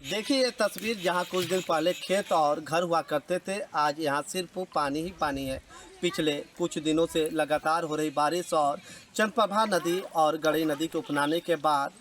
देखिए ये तस्वीर, जहां कुछ दिन पहले खेत और घर हुआ करते थे, आज यहां सिर्फ पानी ही पानी है। पिछले कुछ दिनों से लगातार हो रही बारिश और चंद्रप्रभा नदी और गड़ई नदी के उपनाने के बाद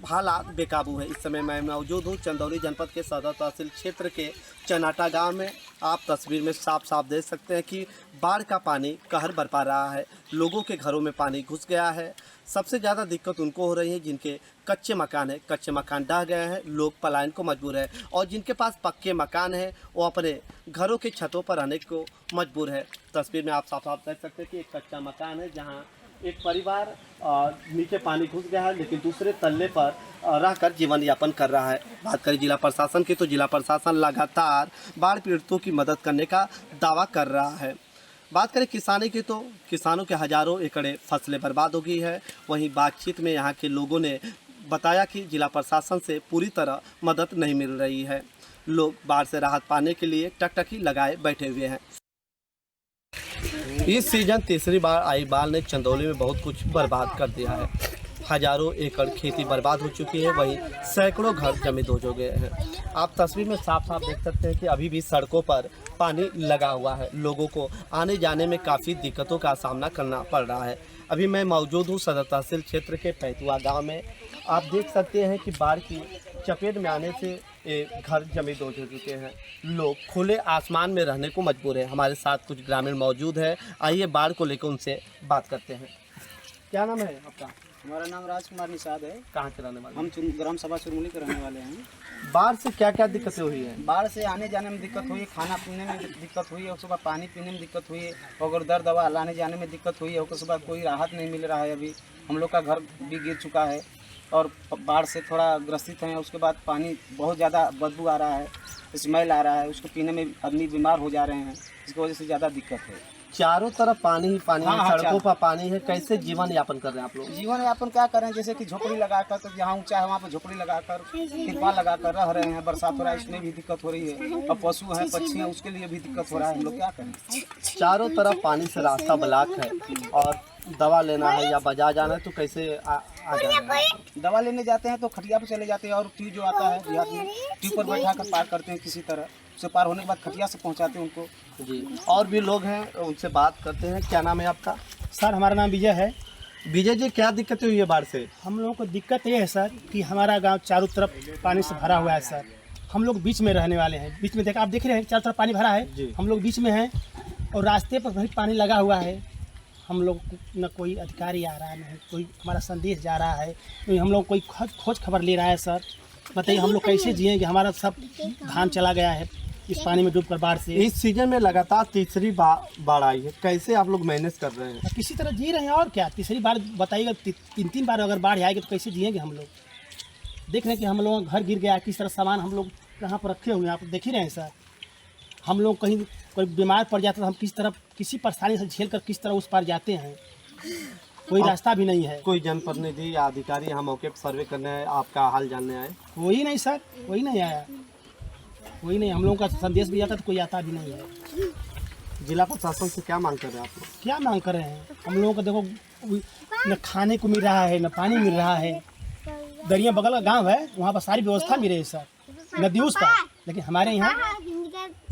हालात बेकाबू है। इस समय मैं मौजूद हूँ चंदौली जनपद के सदर तहसील क्षेत्र के चनाटा गांव में। आप तस्वीर में साफ साफ देख सकते हैं कि बाढ़ का पानी कहर बरपा रहा है। लोगों के घरों में पानी घुस गया है। सबसे ज़्यादा दिक्कत उनको हो रही है जिनके कच्चे मकान है, कच्चे मकान ढह गए हैं, लोग पलायन को मजबूर है। और जिनके पास पक्के मकान है वो अपने घरों की छतों पर रहने को मजबूर है। तस्वीर में आप साफ साफ देख सकते हैं कि एक कच्चा मकान है जहां एक परिवार नीचे पानी घुस गया है, लेकिन दूसरे तल्ले पर रहकर जीवन यापन कर रहा है। बात करें जिला प्रशासन की, तो जिला प्रशासन लगातार बाढ़ पीड़ितों की मदद करने का दावा कर रहा है। बात करें किसानी की, तो किसानों के हज़ारों एकड़ फसलें बर्बाद हो गई है। वहीं बातचीत में यहाँ के लोगों ने बताया कि जिला प्रशासन से पूरी तरह मदद नहीं मिल रही है। लोग बाढ़ से राहत पाने के लिए टकटकी लगाए बैठे हुए हैं। इस सीजन तीसरी बार आई बाढ़ ने चंदौली में बहुत कुछ बर्बाद कर दिया है। हजारों एकड़ खेती बर्बाद हो चुकी है, वहीं सैकड़ों घर जमींदोज हो गए हैं। आप तस्वीर में साफ साफ देख सकते हैं कि अभी भी सड़कों पर पानी लगा हुआ है। लोगों को आने जाने में काफ़ी दिक्कतों का सामना करना पड़ रहा है। अभी मैं मौजूद हूँ सदर तहसील क्षेत्र के पैतुआ गांव में। आप देख सकते हैं कि बाढ़ की चपेट में आने से घर जमींदोज हो चुके हैं। लोग खुले आसमान में रहने को मजबूर है। हमारे साथ कुछ ग्रामीण मौजूद है, आइए बाढ़ को लेकर उनसे बात करते हैं। क्या नाम है आपका? हमारा नाम राजकुमार निषाद है। कहाँ के रहने वाले? हम ग्राम सभा चुरमुली के रहने वाले हैं। बाढ़ से क्या क्या दिक्कतें हुई है? बाढ़ से आने जाने में दिक्कत हुई, खाना पीने में दिक्कत हुई, उसके बाद पानी पीने में दिक्कत हुई, और दर दवा लाने जाने में दिक्कत हुई है। उसके बाद कोई राहत नहीं मिल रहा है। अभी हम लोग का घर भी गिर चुका है और बाढ़ से थोड़ा ग्रसित हैं। उसके बाद पानी बहुत ज़्यादा बदबू आ रहा है, स्मेल आ रहा है, उसको पीने में आदमी बीमार हो जा रहे हैं। इसकी वजह से ज़्यादा दिक्कत है। चारों तरफ पानी ही पानी है, हाँ, सड़कों पर पानी है। कैसे जीवन यापन कर रहे हैं आप लोग? जीवन यापन क्या करें, जैसे कि झोपड़ी लगाकर, तो जहाँ ऊंचा है वहाँ पर झोपड़ी लगाकर, तिरपाल लगाकर रह रहे हैं। बरसात हो रहा है, इसमें भी दिक्कत हो रही है। और पशु हैं, पक्षी हैं, उसके लिए भी दिक्कत हो रहा है। हम लोग क्या करें? चारों तरफ पानी से रास्ता ब्लॉक है और दवा लेना है या बाजार जाना है तो कैसे आ जाना है? दवा लेने जाते हैं तो खटिया पर चले जाते हैं, और ट्यूब जो आता है देहात में, ट्यूब पर बैठा कर पार करते हैं। किसी तरह उसे पार होने के बाद खटिया से पहुंचाते हैं उनको। जी, और भी लोग हैं, उनसे बात करते हैं। क्या नाम है आपका? सर हमारा नाम विजय है। विजय जी, क्या दिक्कतें हुई है बाढ़ से? हम लोगों को दिक्कत ये है सर कि हमारा गांव चारों तरफ पानी से भरा हुआ है सर। हम लोग बीच में रहने वाले हैं। बीच में देखा, आप देख रहे हैं चारों तरफ पानी भरा है, हम लोग बीच में हैं और रास्ते पर भी पानी लगा हुआ है। हम लोग न कोई अधिकारी आ रहा है, न कोई हमारा संदेश जा रहा है, न हम लोग कोई खोज खबर ले रहा है। सर बताइए हम लोग कैसे जिएंगे? हमारा सब धान चला गया है इस पानी में डूबकर बाढ़ से। इस सीजन में लगातार तीसरी बाढ़ आई है, कैसे आप लोग मैनेज कर रहे हैं? किसी तरह जी रहे हैं, और क्या। तीसरी बार बताइएगा, तीन बार अगर बाढ़ आएगी तो कैसे जिएंगे हम लोग? देख रहे हैं कि हम लोगों का घर गिर गया, किस तरह सामान हम लोग कहाँ पर रखे हुए हैं, आप देख ही रहे हैं सर। हम लोग कहीं कोई बीमार पड़ जाता है, हम किस तरह किसी परेशानी से झेल कर किस तरह उस पार जाते हैं। कोई रास्ता भी नहीं है। कोई जनप्रतिनिधि या अधिकारी यहाँ मौके पर सर्वे करने आए, आपका हाल जानने आए? कोई नहीं सर, कोई नहीं आया, कोई नहीं। हम लोगों का संदेश भी आता तो कोई आता भी नहीं है। जिला प्रशासन से क्या मांग कर रहे हैं आप लोग? क्या मांग कर रहे हैं? हम लोगों को देखो न खाने को मिल रहा है, न पानी मिल रहा है। दरिया बगल का गांव है, वहाँ पर सारी व्यवस्था मिल रही है सर, नदी उस पर, लेकिन हमारे यहाँ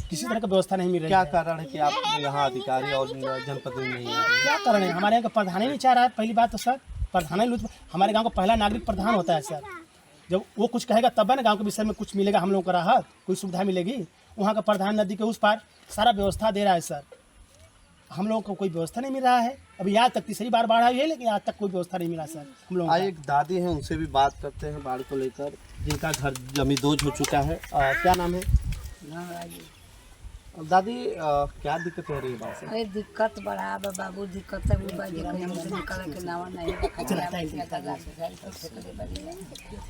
किसी तरह का व्यवस्था नहीं मिल रही। क्या कारण है कि आप यहाँ अधिकारी और जनप्रतिनिधि नहीं है? क्या कारण है? हमारे यहाँ का प्रधान ही नहीं चाह रहा है। पहली बात तो सर, प्रधान ही हमारे गाँव का पहला नागरिक प्रधान होता है सर। जब वो कुछ कहेगा तब है ना गांव के विषय में कुछ मिलेगा, हम लोगों को राहत, कोई सुविधा मिलेगी। वहाँ का प्रधान नदी के उस पार सारा व्यवस्था दे रहा है सर। हम लोगों को कोई व्यवस्था नहीं मिल रहा है। अभी आज तक तीसरी बार बाढ़ आई है, लेकिन आज तक कोई व्यवस्था नहीं मिला सर हम लोगों को। एक दादी हैं, उनसे भी बात करते हैं बाढ़ को लेकर, जिनका घर जमींदोज हो चुका है। क्या नाम है दादी? क्या दिक्कत हो रही है बाढ़ से? अरे दिक्कत बड़ा बाबू, दिक्कत है वो बाजी कहीं हमसे निकल के नावा नहीं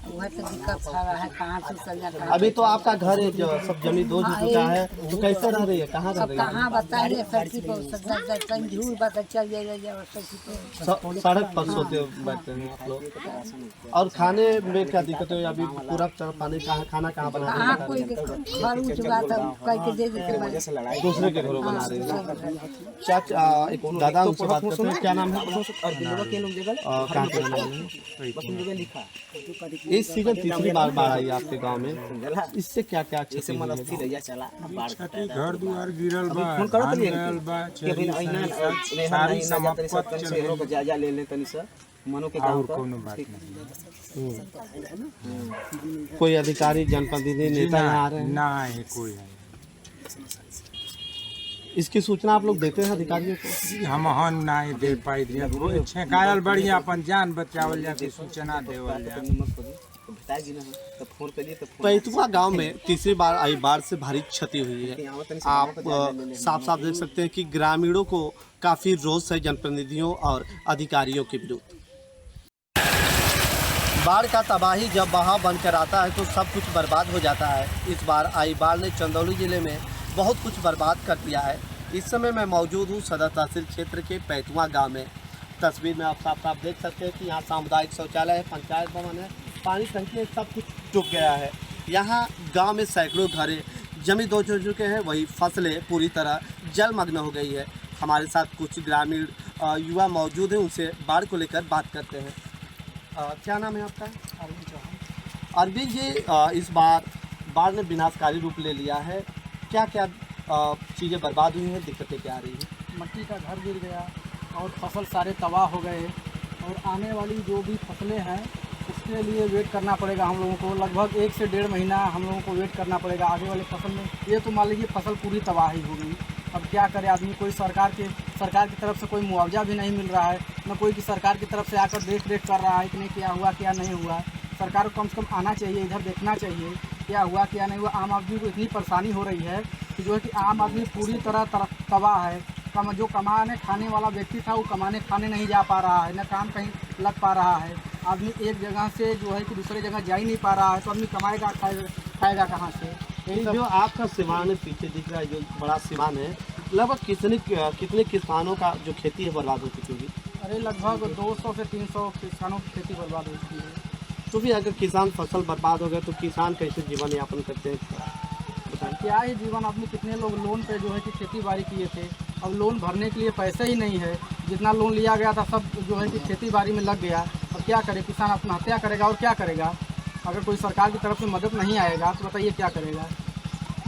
वह तो दिक्कत आ रहा है। कहाँ से चल जाता? अभी तो आपका घर है जो सब जमींदोज हो चुका है, तो कैसे रह रही है? कहाँ रह रही है? कहाँ बताइए सड़की पर झूठ बात चल जाएगा सड़की पे, सड़क पर सोते बैठते हैं आप लोग। और खाने में क्या दिक्कत है? अभी पूरा पानी, खाना कहाँ बना? कहाँ कोई खरूच बात कह के दे देते वजह से लड़ाई दूसरे के घरों बना रहे हैं। क्या एक दादा उनसे बात करते हैं, क्या नाम है? और बिल्डवा के लोग जगह कहाँ के रहने वाले हैं? बस उन जगह लिखा इस सीजन तीसरी बार आई आपके गांव में, इससे क्या क्या जैसे मनस्ती रैया चला घर दुआर गिरल बा, फोन करो तनी हाल बा, कि भाई अइना सारी सारी समाप्त समाप्त चल से गई। को जायजा ले ले तनी से मनो के गांव और का कोनो बात नहीं। कोई अधिकारी जनप्रतिनिधि नेता यहाँ आ रहे हैं? ना है कोई है। इसकी सूचना आप लोग देते हैं अधिकारियों को? हम हन ना दे पाई दिया छेकायल बढ़िया अपन जान बचावल जाती सूचना देवल जा। बताएगी ना तो फोन करिए तो फोन पैतुआ गांव में तीसरी बार आई बाढ़ से भारी क्षति हुई है। यहाँ तनी आप साफ साफ देख सकते हैं कि ग्रामीणों को काफी रोष है जनप्रतिनिधियों और अधिकारियों के विरुद्ध। बाढ़ का तबाही जब बहाव बनकर आता है तो सब कुछ बर्बाद हो जाता है। इस बार आई बाढ़ ने चंदौली जिले में बहुत कुछ बर्बाद कर दिया है। इस समय मैं मौजूद हूँ सदर तहसील क्षेत्र के पैतुआ गांव में। तस्वीर में आप साफ साफ देख सकते हैं कि यहाँ सामुदायिक शौचालय है, पंचायत भवन है, पानी टंकी है, सब कुछ डूब गया है। यहाँ गांव में सैकड़ों घरें जमी दो हो चुके हैं, वही फसलें पूरी तरह जलमग्न हो गई है। हमारे साथ कुछ ग्रामीण युवा मौजूद हैं, उनसे बाढ़ को लेकर बात करते हैं। क्या नाम है आपका? अरविंद चौहान। अरविंद जी, इस बार बाढ़ ने विनाशकारी रूप ले लिया है, क्या क्या चीज़ें बर्बाद हुई हैं, दिक्कतें क्या आ रही हैं? मिट्टी का घर गिर गया और फसल सारे तबाह हो गए और आने वाली जो भी फसलें हैं उसके लिए वेट करना पड़ेगा हम लोगों को। लगभग 1 से 1.5 महीना हम लोगों को वेट करना पड़ेगा आगे वाले फसल में। ये तो मान लीजिए फसल पूरी तबाही हो गई, अब क्या करे आदमी। कोई सरकार की तरफ से कोई मुआवजा भी नहीं मिल रहा है, न कोई की सरकार की तरफ से आकर देख रेख कर रहा है कि नहीं क्या हुआ क्या नहीं हुआ। सरकार को कम से कम आना चाहिए, इधर देखना चाहिए क्या हुआ क्या नहीं हुआ। आम आदमी को इतनी परेशानी हो रही है कि जो है कि आम आदमी पूरी तरह तबाह है। जो कमाने खाने वाला व्यक्ति था वो कमाने खाने नहीं जा पा रहा है, न काम कहीं लग पा रहा है। आदमी एक जगह से जो है कि दूसरे जगह जा ही नहीं पा रहा है, तो आदमी कमाएगा खाएगा कहाँ से? यही जो आपका सिवान है पीछे दिख रहा है, जो बड़ा सिवान है, लगभग कितने किसानों का जो खेती है बर्बाद हो चुकी होगी? अरे लगभग 200 से 300 किसानों की खेती बर्बाद हो चुकी है। तो भी अगर किसान फसल बर्बाद हो गए तो किसान कैसे जीवन यापन करते हैं? क्या ही जीवन, आदमी कितने लोग लोन पे जो है कि खेती बाड़ी किए थे, अब लोन भरने के लिए पैसे ही नहीं है। जितना लोन लिया गया था सब जो है कि खेती बाड़ी में लग गया। अब क्या करे, किसान आत्महत्या करेगा और क्या करेगा? अगर कोई सरकार की तरफ से मदद नहीं आएगा तो बताइए क्या करेगा।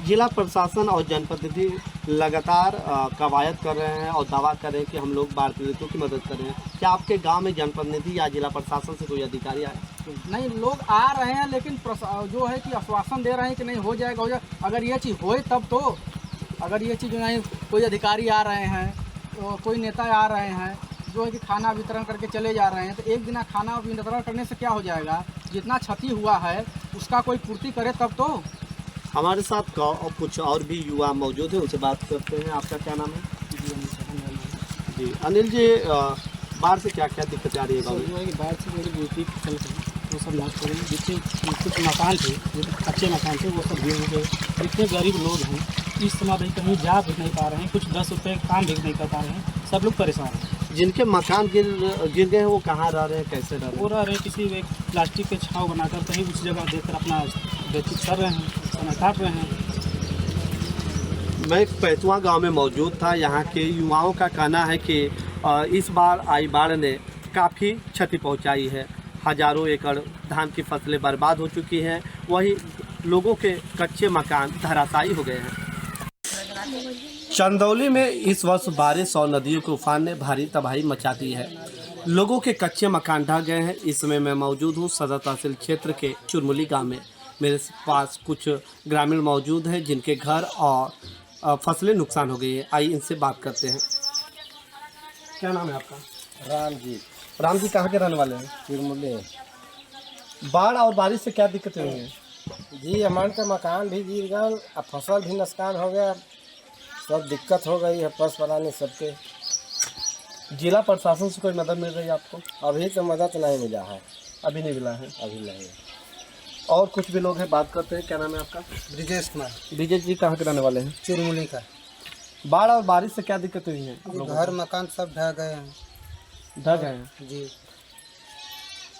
जिला प्रशासन और जनप्रतिनिधि लगातार कवायद कर रहे हैं और दावा कर रहे हैं कि हम लोग बाढ़ पीड़ितों की मदद कर रहे हैं। क्या आपके गांव में जनप्रतिनिधि या जिला प्रशासन से कोई अधिकारी आए? नहीं, लोग आ रहे हैं लेकिन जो है कि आश्वासन दे रहे हैं कि नहीं हो जाएगा। अगर ये चीज़ होए तब तो, अगर ये चीज़ नहीं, कोई अधिकारी आ रहे हैं तो कोई नेता आ रहे हैं जो है कि खाना वितरण करके चले जा रहे हैं, तो एक दिन खाना वितरण करने से क्या हो जाएगा? जितना क्षति हुआ है उसका कोई पूर्ति करे तब तो। हमारे साथ कुछ और भी युवा मौजूद हैं, उनसे बात करते हैं। आपका क्या नाम है? जी अनिल जी, बाढ़ से क्या क्या दिक्कत आ रही है गाँव में? जो है कि बाढ़ से जो दूसरी फसल है वो सब नष्ट हो गई। जितने कुछ मकान थे, जो कच्चे मकान थे, वो सब गिर गए। जितने गरीब लोग हैं इस समय भाई कहीं जा भी नहीं पा रहे हैं, कुछ 10 रुपये काम भी नहीं कर पा रहे हैं, सब लोग परेशान हैं। जिनके मकान गिर गए हैं वो कहाँ रह रहे हैं, कैसे रह रहे वो रह रहे किसी एक प्लास्टिक के छाँव बनाकर कहीं उस जगह देखकर अपना व्यतीत कर रहे हैं, समय काट रहे हैं। मैं पैतुआ गांव में मौजूद था। यहाँ के युवाओं का कहना है कि इस बार आई बाढ़ ने काफ़ी क्षति पहुंचाई है। हजारों एकड़ धान की फसलें बर्बाद हो चुकी हैं, वही लोगों के कच्चे मकान धराशायी हो गए हैं। चंदौली में इस वर्ष बारिश और नदियों के उफान ने भारी तबाही मचा दी है। लोगों के कच्चे मकान ढह गए हैं। इस समय मैं मौजूद हूँ सदर तहसील क्षेत्र के चुरमुली गांव में। मेरे पास कुछ ग्रामीण मौजूद हैं जिनके घर और फसलें नुकसान हो गई है। आइए इनसे बात करते हैं। क्या नाम है आपका? राम जी। राम जी कहाँ के रहने वाले हैं? चुरमुली। बाढ़ और बारिश से क्या दिक्कतें हुई हैं? जी हमारे तो मकान भी गिर गए और फसल भी नुकसान हो गया, सब दिक्कत हो गई है पशु बनाने सबके। जिला प्रशासन से कोई मदद मिल रही है आपको? अभी तो मदद नहीं मिला है, अभी नहीं मिला है। अभी नहीं। और कुछ भी लोग हैं, बात करते हैं। क्या नाम है आपका? ब्रिजेश कुमार। विजय जी कहाँ के रहने वाले हैं? चुरमुली का। बाढ़ और बारिश से क्या दिक्कत हुई है? घर मकान सब ढह गए हैं। ढह गए हैं जी।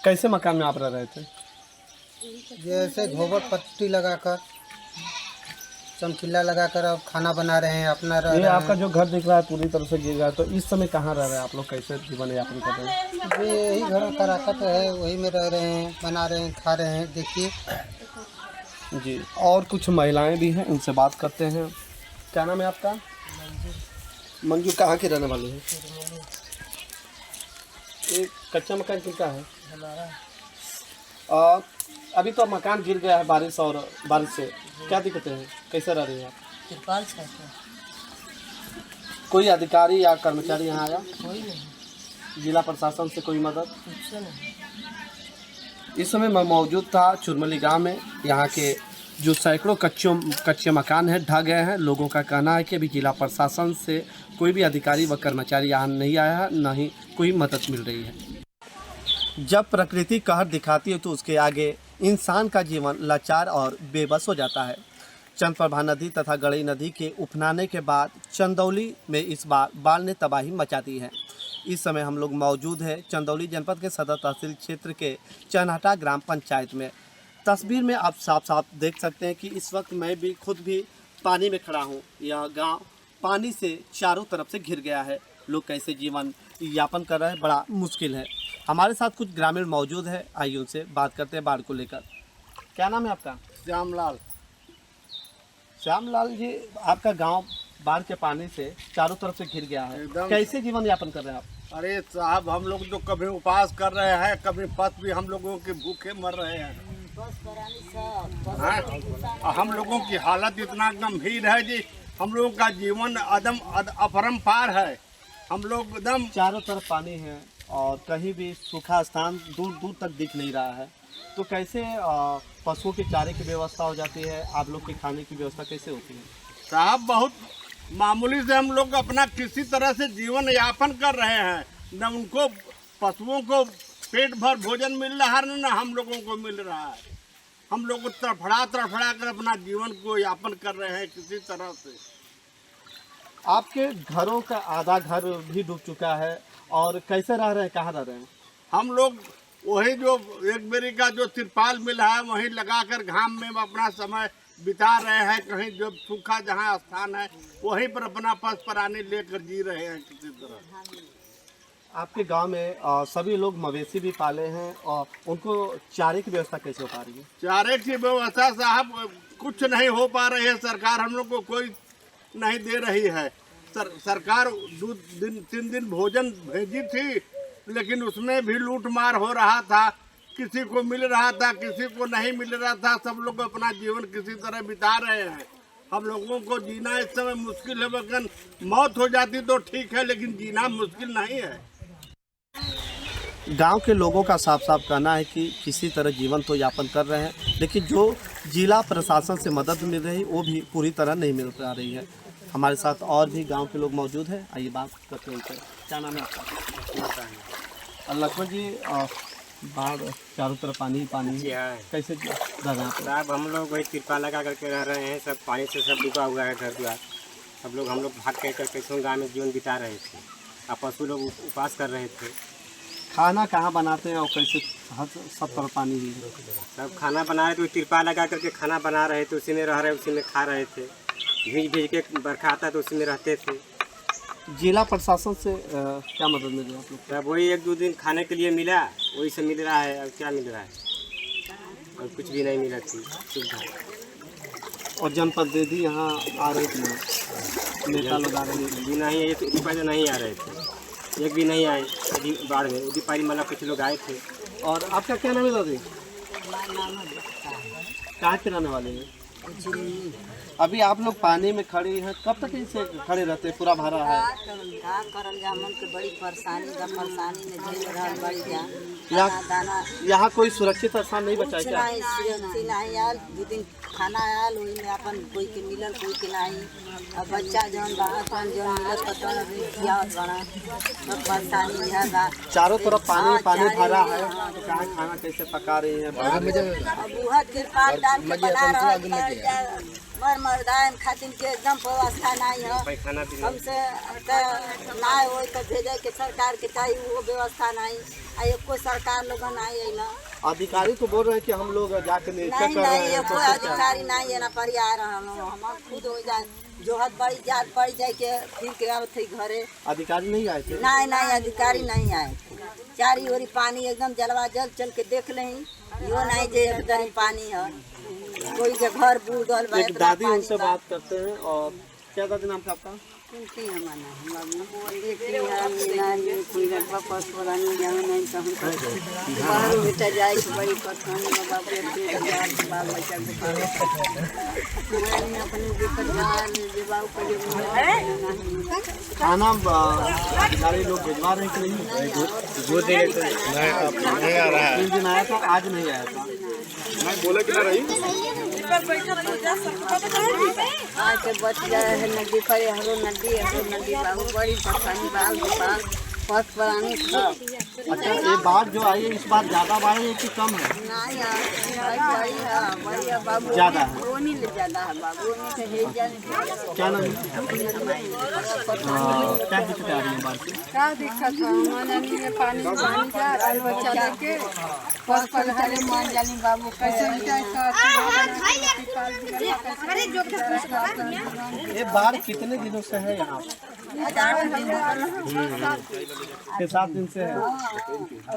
कैसे मकान में आप रह रहे थे? जैसे गोबर पट्टी लगाकर। चमकीला लगाकर अब खाना बना रहे हैं, अपना रह ये रहे आपका जो घर दिख रहा है पूरी तरह से गिर गया, तो इस समय कहाँ रह रहे हैं आप लोग, कैसे जीवन यापन कर रहे हैं? हैं। यही घरों का राकत है, वही में रह रहे हैं, बना रहे हैं, खा रहे हैं। देखिए जी, और कुछ महिलाएं भी हैं, उनसे बात करते हैं। क्या नाम है आपका? मंजू। कहाँ के रहने वाले हैं? एक कच्चा मकान किनका है? अभी तो मकान गिर गया है बारिश से, क्या दिक्कतें हैं, कैसे रह रही हैं आप? तिरपाल छत है, कोई अधिकारी या कर्मचारी यहाँ आया? कोई नहीं, जिला प्रशासन से कोई मदद? कुछ नहीं। इस समय मैं मौजूद था चुरमली गांव में। यहाँ के जो सैकड़ों कच्चे मकान हैं ढह गए हैं। लोगों का कहना है कि अभी जिला प्रशासन से कोई भी अधिकारी व कर्मचारी यहाँ नहीं आया है, न ही कोई मदद मिल रही है। जब प्रकृति कहर दिखाती है तो उसके आगे इंसान का जीवन लाचार और बेबस हो जाता है। चंद्रप्रभा नदी तथा गड़ई नदी के उफनाने के बाद चंदौली में इस बार बाढ़ ने तबाही मचा दी है। इस समय हम लोग मौजूद हैं चंदौली जनपद के सदर तहसील क्षेत्र के चनहटा ग्राम पंचायत में। तस्वीर में आप साफ साफ देख सकते हैं कि इस वक्त मैं भी खुद भी पानी में खड़ा हूँ। यह गांव पानी से चारों तरफ से घिर गया है। लोग कैसे जीवन यापन कर रहे हैं, बड़ा मुश्किल है। हमारे साथ कुछ ग्रामीण मौजूद है, आइए उनसे बात करते हैं बाढ़ को लेकर। क्या नाम है आपका? श्यामलाल। श्यामलाल जी, आपका गांव बाढ़ के पानी से चारों तरफ से घिर गया है, एकदम। कैसे जीवन यापन कर रहे हैं आप? अरे साहब, हम लोग तो कभी उपवास कर रहे हैं, कभी पस भी हम लोगों के भूखे मर रहे हैं। हाँ? हम लोगों की हालत इतना गंभीर है जी, हम लोगों का जीवन अपरंपार है। हम लोग एकदम चारों तरफ पानी है और कहीं भी सूखा स्थान दूर दूर तक दिख नहीं रहा है, तो कैसे पशुओं के चारे की व्यवस्था हो जाती है? आप लोग के खाने की व्यवस्था कैसे होती है? साहब, बहुत मामूली से हम लोग अपना किसी तरह से जीवन यापन कर रहे हैं। न उनको पशुओं को पेट भर भोजन मिल रहा है, न हम लोगों को मिल रहा है। हम लोग तड़फड़ा कर अपना जीवन को यापन कर रहे हैं किसी तरह से। आपके घरों का आधा घर भी डूब चुका है, और कैसे रह रहे हैं, कहाँ रह रहे हैं? हम लोग वही जो एक बेरी का जो तिरपाल मिला है वहीं लगाकर घाम में अपना समय बिता रहे हैं। कहीं जो सूखा जहाँ स्थान है वहीं पर अपना पस परानी लेकर जी रहे हैं किसी तरह। आपके गांव में सभी लोग मवेशी भी पाले हैं, और उनको चारे की व्यवस्था कैसे हो पा रही है? चारे की व्यवस्था साहब कुछ नहीं हो पा रही है। सरकार हम लोग को कोई नहीं दे रही है। सरकार 2-3 दिन भोजन भेजी थी, लेकिन उसमें भी लूट मार हो रहा था। किसी को मिल रहा था, किसी को नहीं मिल रहा था। सब लोग अपना जीवन किसी तरह बिता रहे हैं। हम लोगों को जीना इस समय मुश्किल है। बगन मौत हो जाती तो ठीक है, लेकिन जीना मुश्किल नहीं है। गांव के लोगों का साफ साफ कहना है कि किसी तरह जीवन तो यापन कर रहे हैं, लेकिन जो जिला प्रशासन से मदद मिल रही वो भी पूरी तरह नहीं मिल पा रही है। हमारे साथ और भी गांव के लोग मौजूद हैं, आइए बात करते हैं। क्या नाम है आपका? लक्ष्मण जी, बाढ़ चारों तरफ पानी ही पानी जी हाँ। कैसे रह रहे हैं आप? साहब, हम लोग वही तिरपाल लगा करके रह रहे हैं। सब पानी से सब डूबा हुआ है घर द्वार। हम लोग भाग कर कैसे गाँव में जीवन बिता रहे थे, और पशु लोग उपवास कर रहे थे। खाना कहाँ बनाते हैं और कैसे? सब तरफ पानी ही है। सब खाना बना रहे थे, तिरपाल लगा करके खाना बना रहे थे, उसी में रह रहे, उसी में खा रहे थे। भीज के बरखा आता तो उसी में रहते थे। जिला प्रशासन से क्या मदद मिली आप लोग? तब वही 1-2 दिन खाने के लिए मिला, वही से मिल रहा है। अब क्या मिल रहा है? और कुछ भी नहीं मिला थी सुविधा। और जनप्रतिनिधि यहाँ आ रहे थे, नेता लोग आ रहे थे? जी नहीं, एक रुपये तो नहीं आ रहे थे, एक भी नहीं आए। बाढ़ में उदी पारी मतलब कुछ लोग आए थे। और आपका क्या नाम है दादी? कहाँ के रहने वाले हैं? अभी आप लोग पानी में खड़े हैं, कब तक इसे खड़े रहते हैं? पूरा भरा है। का करल जा, मन के बड़ी परेशानी में झेल रहल बड़ी जा। दाना यहाँ कोई सुरक्षित स्थान नहीं बचा है क्या? नहीं आयल। 2 दिन खाना आयल, वही में अपन कोई के मिलल, कोई के नहीं। अब बच्चा जौन बाहर जौन मिलत पता खियावत बना, सब परेशानी है। चारों तरफ पानी पानी भरा है, तो कहाँ खाना कैसे पका रही है? अब उहा तिरपाल डाल के बना रहल मर्दान खातिर के एकदम व्यवस्था नहीं है। खाना हमसे ना हो तो भेजे के सरकार के चाहिए, वो व्यवस्था नहीं। आ एको सरकार लोग नहीं अला। अधिकारी तो बोल रहे हैं कि हम लोग जाकर निरीक्षण नहीं कर रहे नहीं हैं, ये तो कोई क्या? अधिकारी नहीं है ना पर आ रहा हम खुद हो जाए जोहत बड़ी जात पड़ जाए के फिर के आवत थे घरे। अधिकारी नहीं आए थे? नहीं नहीं अधिकारी नहीं आए थे। चारी ओरी पानी एकदम जलवा जल चल के देख लें यो नहीं जे एकदम पानी है कोई के घर बूढ़ गल बा एक दादी उनसे बात करते हैं। और क्या दादी नाम था आपका? कुंती हमारा हम बोले कि हम ना कोई रखवा पास वाला नहीं जाओ नहीं तो हम बाहर बेटा जाए तो बड़ी परेशानी में बाप रे बाल बच्चा को मैं अपने दिक्कत जान जे बाबू को जो खाना अधिकारी लोग भिजवा रहे हैं कि नहीं? वो दे नहीं आ रहा है। 3 दिन आया था, आज नहीं आया था। मैं बोले कि ना रही आज के बच जाए है नदी पर हरो नदी बाबू बड़ी परेशानी बाल गोपाल पथ पुरानी अच्छा, ये बाढ़ जो आई है इस बार ज्यादा बाढ़ है कि कम है? नहीं बड़ी है बाबू ज्यादा है। रोनी ले ज्यादा है बाबू रोनी से हे जाने क्या नाम है? क्या दिक्कत आ रही है बाढ़ से? क्या दिक्कत है हमारे लिए पानी जा बाल बच्चा लेके बस पर चले मान जानी बाबू कैसे ये बाढ़ कितने दिनों से है यहाँ? 6-7 दिन से है।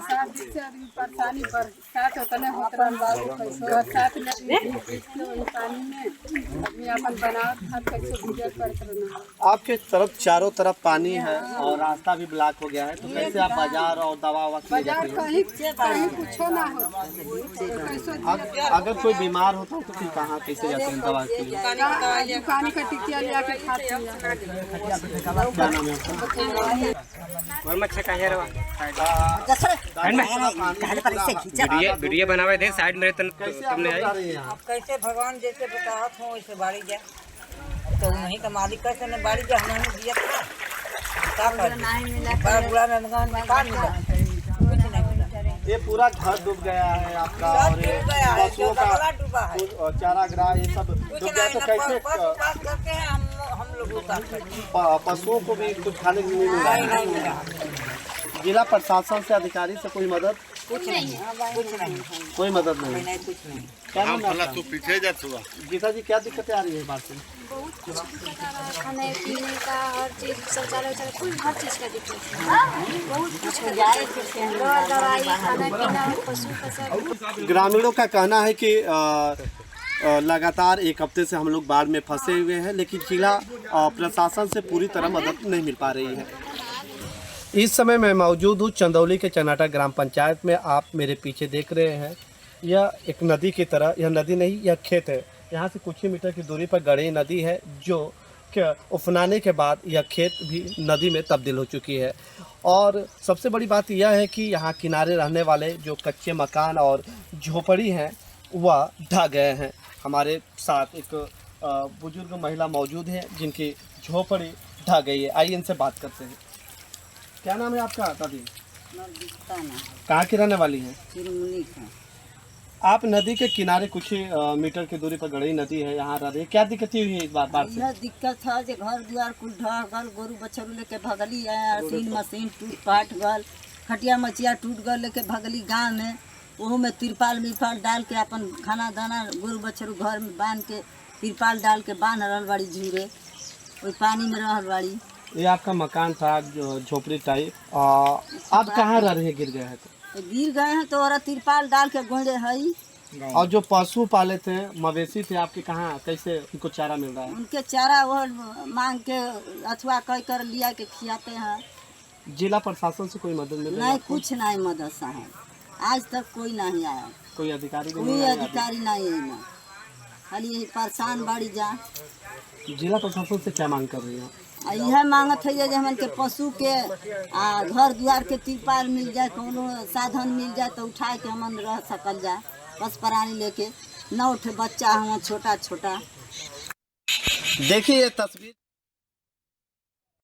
7 दिन से आदमी परेशानी पर साथ होता नहीं होता बाबू कैसे साथ पानी में आदमी अपन बनावट खाद कैसे गुजर करना। आपके तरफ चारों तरफ पानी है और रास्ता भी ब्लॉक हो गया है, तो कैसे आप बाजार और दवा ववा के लिए बाजार जाते हैं? कहीं कुछ ना हो अगर कोई बीमार होता है तो फिर कहाँ कैसे जाते हैं दवा के लिए? दुकान का टिकिया लिया के खाते हैं। क्या नाम है आपका? वीडियो बनावे दे साइड में कैसे आप लोग जा रहे हैं यहाँ? कैसे भगवान जैसे बतावत हो वैसे बाड़ी जाए तो नहीं तो मालिक कैसे नहीं बाड़ी जाए हमने दिया क्या कर बुला में मकान में काम मिला कुछ नहीं मिला ये पूरा घर डूब गया है आपका, सब और ये डूब गया है पशुओं जो का गमला डूबा है चारागाह ये सब कुछ डूब गया, नहीं तो ना कैसे पास करते हैं हम लोग उतार करते पशुओं को भी कुछ खाने को नहीं मिल रहा नहीं है? नहीं मिला जिला प्रशासन से अधिकारी से कोई मदद? कुछ नहीं कोई मदद नहीं। नहीं कुछ नहीं क्या नाम है आपका? तू पीछे जा तू। गीता जी, क्या दिक्कतें आ रही है बाढ़ से? बहुत कुछ दिक्कत आ रहा है, खाने पीने का हर चीज़, शौचालय वौचालय कुल हर चीज़ का दिक्कत है। बहुत कुछ का दिक्कत है, दवाई खाना पीना पशु का सब। ग्रामीणों का कहना है कि लगातार 1 हफ्ते से हम लोग बाढ़ में फंसे हुए हैं, लेकिन जिला प्रशासन से पूरी तरह मदद नहीं मिल पा रही है। इस समय मैं मौजूद हूँ चंदौली के चनाटा ग्राम पंचायत में। आप मेरे पीछे देख रहे हैं, यह एक नदी की तरह, यह नदी नहीं यह खेत है। यहाँ से कुछ ही मीटर की दूरी पर गड़ई नदी है, जो उफनाने के बाद यह खेत भी नदी में तब्दील हो चुकी है। और सबसे बड़ी बात यह है कि यहाँ किनारे रहने वाले जो कच्चे मकान और झोपड़ी हैं वह ढह गए हैं। हमारे साथ एक बुजुर्ग महिला मौजूद है जिनकी झोपड़ी ढह गई है। आइए इनसे बात करते हैं। क्या नाम है आपका दादी? कहाँ की रहने वाली हैं? आप नदी के किनारे कुछ ही मीटर की दूरी पर गड़ई नदी है, यहाँ रह रही है। क्या दिक्कत हुई है इस बार बाढ़ से? यह दिक्कत है जो घर द्वार कुल ढह गल, गोरू बछरू लेके भगली है, मशीन टूट पाट गल, खटिया मचिया टूट गल लेके भगली गाँव में। वह में तिरपाल मिरपाल डाल के अपन खाना दाना गोरू बछरू घर में बांध के तिरपाल डाल के बांध रहल बाड़ी झूरे, वही पानी में रहल बाड़ी। ये आपका मकान था जो झोपड़ी टाइप, आप कहाँ रह रहे हैं? गिर गए हैं तो गिर गए हैं तो और तिरपाल डाल के गोड़े है। और जो पशु पाले थे, मवेशी थे आपके, कहाँ कैसे उनको चारा मिल रहा है? उनके चारा वो मांग के अथवा कह कर लिया के खिलाते हैं। जिला प्रशासन से कोई मदद मिल रही नहीं है? कुछ नहीं मदद है, आज तक कोई नहीं आया, कोई अधिकारी? कोई अधिकारी नहीं है ना, खाली परेशान बाड़ी जा। जिला प्रशासन से क्या मांग कर रही है? यह मांगत है जो हमन के पशु के घर द्वार के तिरपाल मिल जाए, कोनो साधन मिल जाए तो उठा के हमन रह सकल जाए। बस प्राणी लेके 9 बच्चा हुआ छोटा छोटा। देखिए ये तस्वीर।